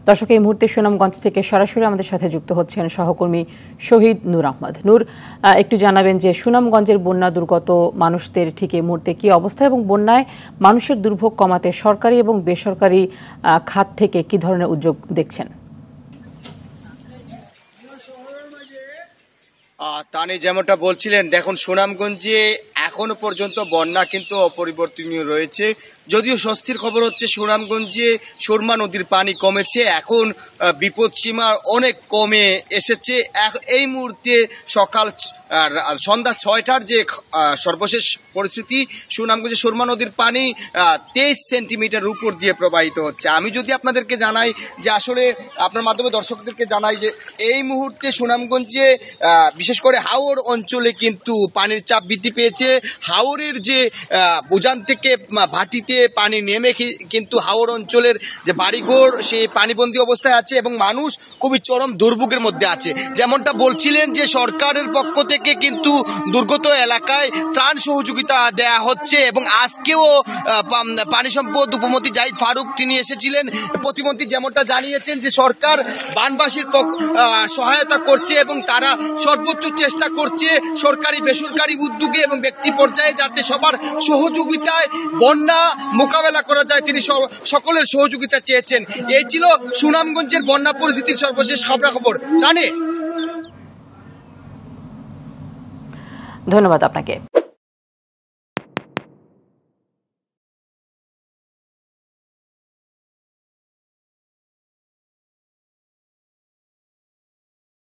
দর্শক, এই মুহূর্তে সুনামগঞ্জ থেকে সরাসরি আমাদের সাথে যুক্ত হচ্ছেন সহকর্মী শহীদ নূর আহমদ। নূর, একটু জানাবেন যে সুনামগঞ্জের বন্যা দুর্গত মানুষদের ঠিক এই মুহূর্তে কি অবস্থা এবং বন্যায় মানুষের দুর্ভোগ কমাতে সরকারি এবং বেসরকারি খাত থেকে কি ধরনের উদ্যোগ দেখছেন? তানি যেমনটা বলছিলেন, দেখুন সুনামগঞ্জে এখনো পর্যন্ত বন্যা কিন্তু অপরিবর্তনীয় রয়েছে। যদিও স্বস্তির খবর হচ্ছে সুনামগঞ্জে সুরমা নদীর পানি কমেছে, এখন বিপদসীমা অনেক কমে এসেছে। এই মুহূর্তে সন্ধ্যা 6টার যে সর্বশেষ পরিস্থিতি, সুনামগঞ্জে সুরমা নদীর পানি 23 সেন্টিমিটার উপর দিয়ে প্রবাহিত হচ্ছে। আমি যদি আপনাদেরকে জানাই যে আসলে আপনার মাধ্যমে দর্শকদেরকে জানাই যে এই মুহূর্তে সুনামগঞ্জে বিশেষ করে হাওর অঞ্চলে কিন্তু পানির চাপ বৃদ্ধি পেয়েছে। হাওরের যে উজান থেকে ভাটিতে পানি নেমে কিন্তু হাওর অঞ্চলের যে বাড়িঘর সেই পানিবন্দী অবস্থায় আছে এবং মানুষ খুবই চরম দুর্ভোগের মধ্যে আছে। যেমনটা বলছিলেন যে সরকারের পক্ষ থেকে কিন্তু দুর্গত এলাকায় ত্রাণ সহযোগিতা দেয়া হচ্ছে এবং আজকেও পানি সম্পদ উপমন্ত্রী জাহিদ ফারুক তিনি এসেছিলেন। প্রতিমন্ত্রী যেমনটা জানিয়েছেন যে সরকার বানবাসীর সহায়তা করছে এবং তারা সর্বোচ্চ চেষ্টা করছে সরকারি বেসরকারি উদ্যোগে এবং ব্যক্তি পর্যায়ে যাতে সবার সহযোগিতায় বন্যা মোকাবেলা করা যায়, তিনি সকলের সহযোগিতা চেয়েছেন। এই ছিল সুনামগঞ্জের বন্যা পরিস্থিতির সর্বশেষ খবরাখবর। জানে ধন্যবাদ আপনাকে।